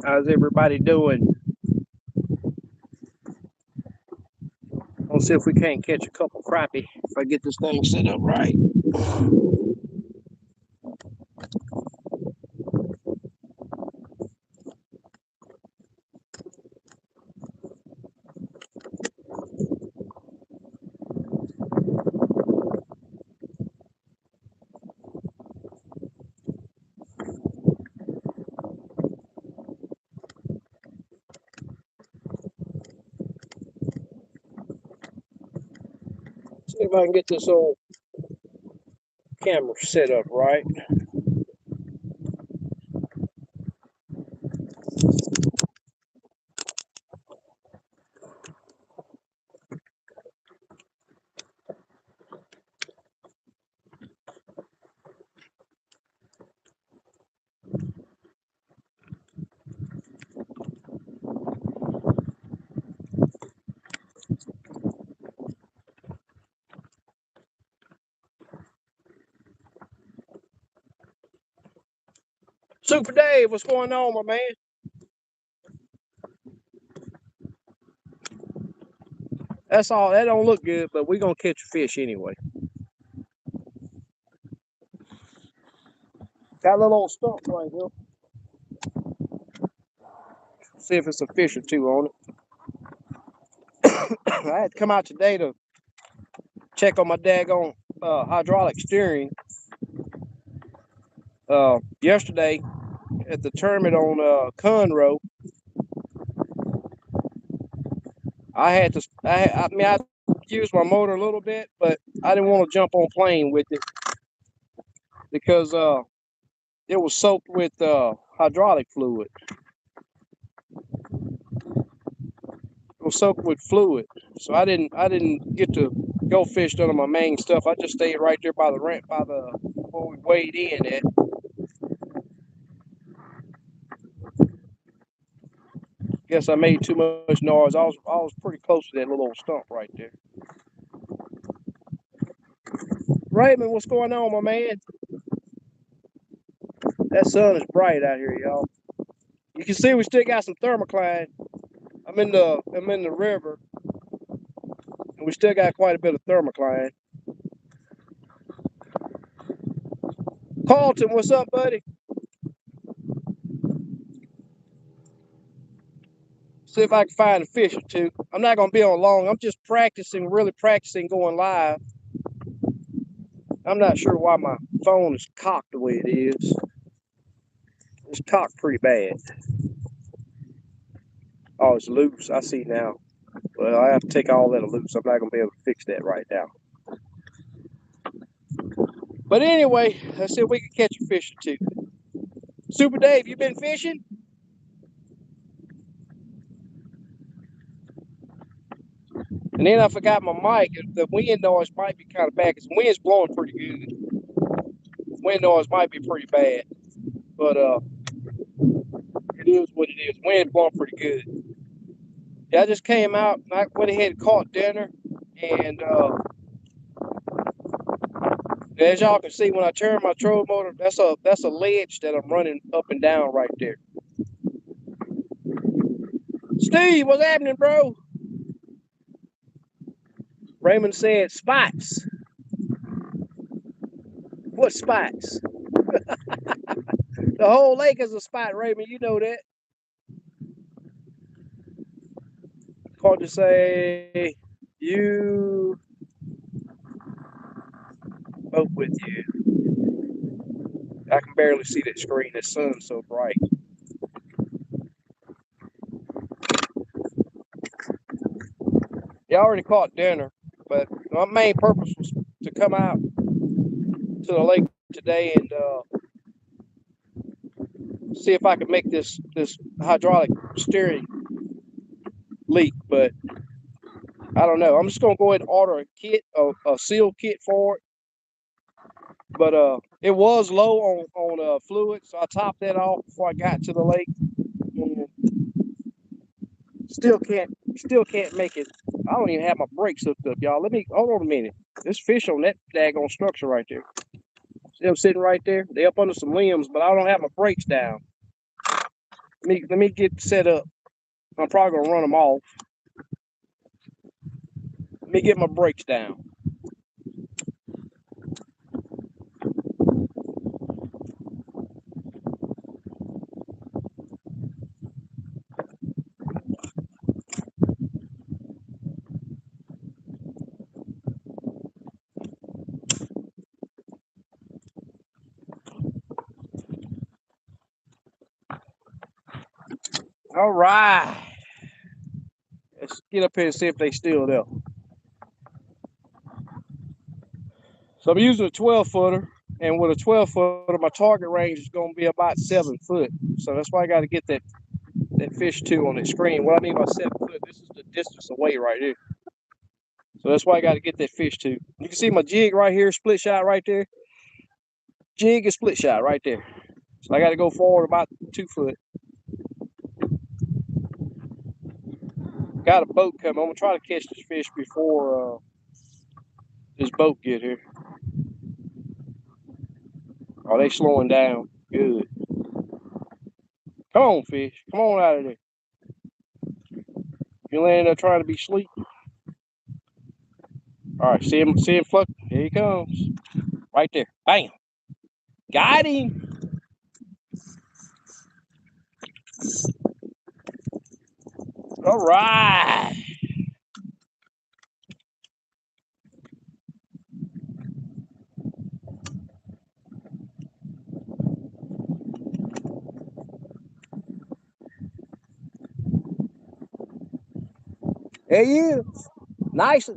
How's everybody doing? Let's see if we can't catch a couple crappie if I get this thing set up right. See if I can get this old camera set up right. Super Dave, what's going on, my man? That's all. That don't look good, but we're gonna catch a fish anyway. Got a little old stump right here. See if it's a fish or two on it. I had to come out today to check on my daggone hydraulic steering. Yesterday at the tournament on Conroe, I used my motor a little bit, but I didn't want to jump on plane with it because it was soaked with hydraulic fluid. It was soaked with fluid, so I didn't get to go fish none of my main stuff. I just stayed right there by the ramp, by the where we weighed in at. Guess I made too much noise. I was pretty close to that little old stump right there. Raymond, what's going on, my man? That sun is bright out here, y'all. You can see we still got some thermocline. I'm in the river, and we still got quite a bit of thermocline. Carlton, what's up, buddy? See if I can find a fish or two. I'm not gonna be on long. I'm just practicing, really practicing going live. I'm not sure why my phone is cocked the way it is. It's cocked pretty bad. Oh, it's loose. I see now. Well, I have to take all that loose. I'm not gonna be able to fix that right now. But anyway, let's see if we can catch a fish or two. Super Dave, you been fishing? And then I forgot my mic. The wind noise might be kind of bad because the wind's blowing pretty good. Wind noise might be pretty bad, but it is what it is. Wind blowing pretty good. Yeah, I just came out and I went ahead and caught dinner, and as y'all can see, when I turn my trolling motor, that's a ledge that I'm running up and down right there. Steve, what's happening, bro? Raymond said spots. What spots? The whole lake is a spot, Raymond. You know that. Called to say you both with you. I can barely see that screen. The sun's so bright. Yeah, I already caught dinner, but my main purpose was to come out to the lake today and see if I could make this hydraulic steering leak. But I don't know. I'm just gonna go ahead and order a kit, a seal kit for it. But it was low on fluid, so I topped that off before I got to the lake. And still can't make it. I don't even have my brakes hooked up, y'all. Let me hold on a minute. There's fish on that daggone structure right there. See them sitting right there? They up under some limbs, but I don't have my brakes down. Let me get set up. I'm probably gonna run them off. Let me get my brakes down. All right. Let's get up here and see if they still there. So I'm using a 12-footer, and with a 12-footer, my target range is going to be about 7 foot. So that's why I got to get that fish too on the screen. What I mean by 7 foot, this is the distance away right here. So that's why I got to get that fish too. You can see my jig right here, split shot right there. Jig is split shot right there. So I got to go forward about 2 foot. Got a boat coming. I'm gonna try to catch this fish before this boat get here. Oh, they slowing down. Good. Come on, fish. Come on out of there. You laying there trying to be sleep. All right, see him float. Here he comes. Right there. Bam. Got him. All right. There he is. Nice.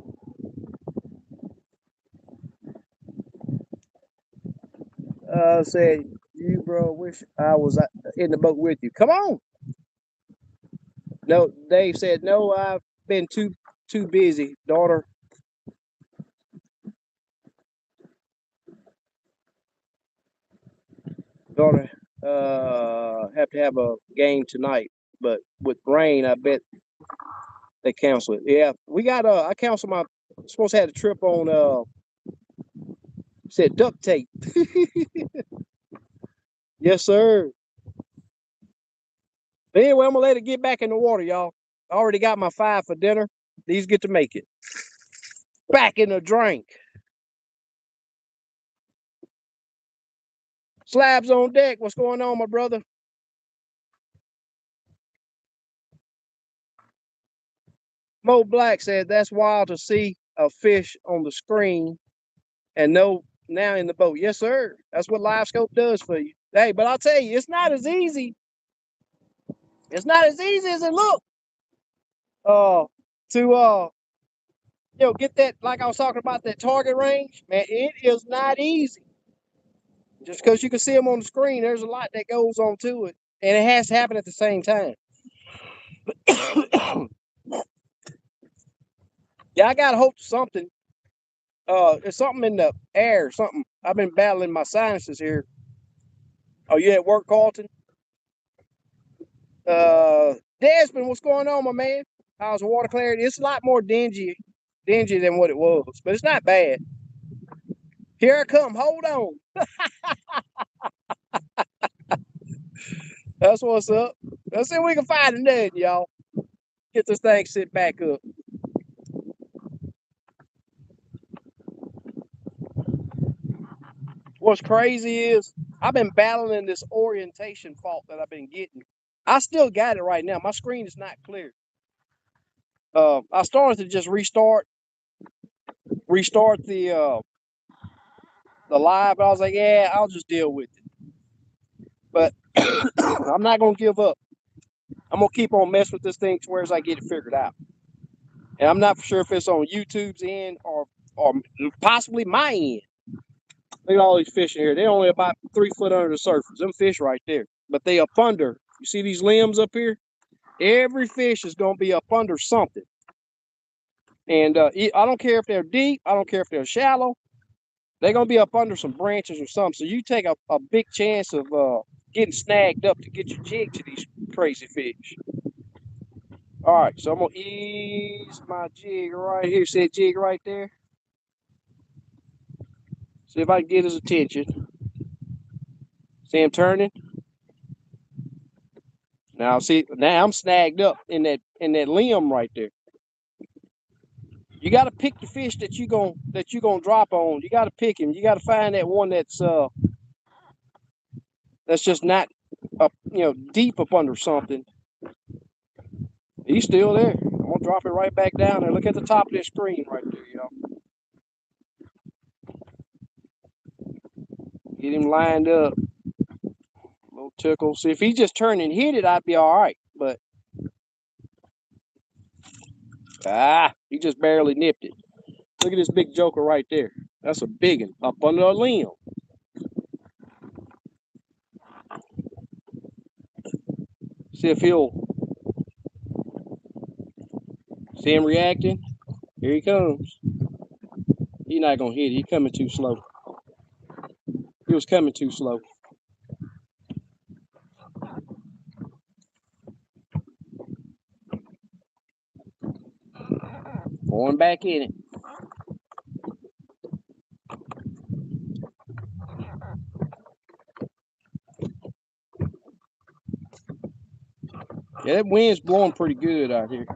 Said, you bro, wish I was in the boat with you. Come on. No, Dave said, no, I've been too busy, daughter. Daughter, have to have a game tonight, but with rain, I bet they cancel it. Yeah, we got. I canceled my. Supposed to have a trip on. Said duct tape. Yes, sir. But anyway, I'm gonna let it get back in the water, y'all. I already got my 5 for dinner. These get to make it. Back in the drink. Slabs on deck. What's going on, my brother? Mo Black said that's wild to see a fish on the screen and no now in the boat. Yes, sir. That's what live scope does for you. Hey, but I'll tell you, it's not as easy. It's not as easy as it looks. To get that, like I was talking about, that target range, man, it is not easy. Just because you can see them on the screen, there's a lot that goes on to it, and it has to happen at the same time. Yeah, I gotta hope something. There's something in the air. Something. I've been battling my sinuses here. Oh, you at work, Carlton? Desmond, what's going on, my man? How's the water clarity? It's a lot more dingy than what it was, but it's not bad. Here I come. Hold on. That's what's up. Let's see if we can find a nut, y'all. Get this thing sit back up. What's crazy is I've been battling this orientation fault that I've been getting. I still got it right now. My screen is not clear. I started to just restart the live, but I was like, yeah, I'll just deal with it. But I'm not gonna give up. I'm gonna keep on messing with this thing to where as I get it figured out. And I'm not for sure if it's on YouTube's end or possibly my end. Look at all these fish in here. They're only about 3 foot under the surface. Them fish right there. But they up under. You see these limbs up here? Every fish is gonna be up under something. And I don't care if they're deep. I don't care if they're shallow. They're gonna be up under some branches or something. So you take a big chance of getting snagged up to get your jig to these crazy fish. All right, so I'm gonna ease my jig right here. See that jig right there? See if I can get his attention. See him turning? Now see, now I'm snagged up in that limb right there. You got to pick the fish that you gonna drop on. You got to pick him. You got to find that one that's just not up, deep up under something. He's still there. I'm gonna drop it right back down there. Look at the top of this screen right there, y'all. Get him lined up. Little tickle. See, if he just turned and hit it, I'd be all right. But he just barely nipped it. Look at this big joker right there. That's a big one up under a limb. See if he'll see him reacting. Here he comes. He's not gonna hit it. He's coming too slow. He was coming too slow. Going back in it. Yeah, that wind's blowing pretty good out here.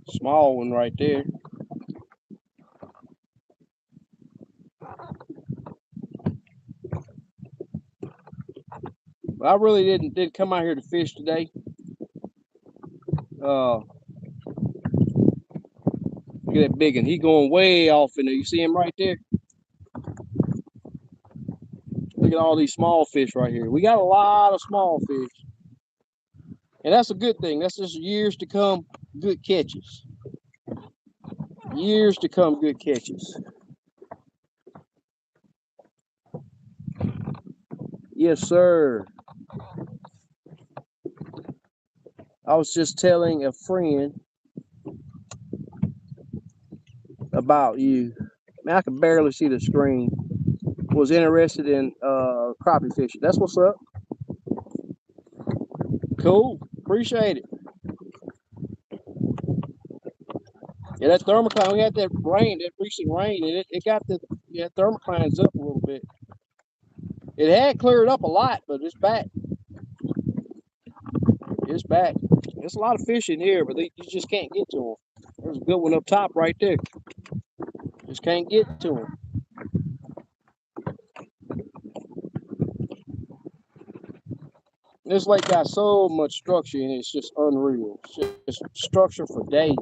Small one right there. But I really didn't come out here to fish today. Look at that big one. He going way off in there. You see him right there? Look at all these small fish right here. We got a lot of small fish. And that's a good thing. That's just years to come good catches. Years to come good catches. Yes, sir. I was just telling a friend about you. Man, I can barely see the screen. Was interested in crappie fishing. That's what's up. Cool. Appreciate it. Yeah, that thermocline, we had that recent rain, and it got the thermoclines up a little bit. It had cleared up a lot, but it's back. It's back. There's a lot of fish in here, but you just can't get to them. There's a good one up top right there. Just can't get to them. This lake got so much structure in it, it's just unreal. It's just structure for days.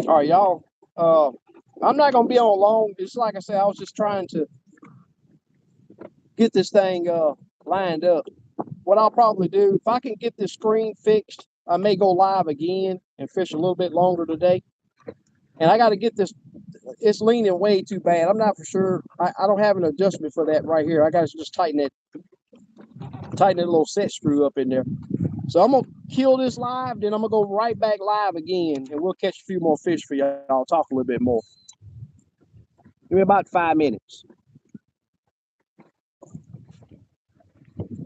All right, y'all. I'm not gonna be on long. It's like I said, I was just trying to get this thing lined up. What I'll probably do, if I can get this screen fixed, I may go live again and fish a little bit longer today. And I got to get this. It's leaning way too bad. I'm not for sure. I don't have an adjustment for that right here. I got to just tighten that little set screw up in there. So I'm gonna kill this live, then I'm gonna go right back live again, and we'll catch a few more fish for y'all. Talk a little bit more. Give me about 5 minutes.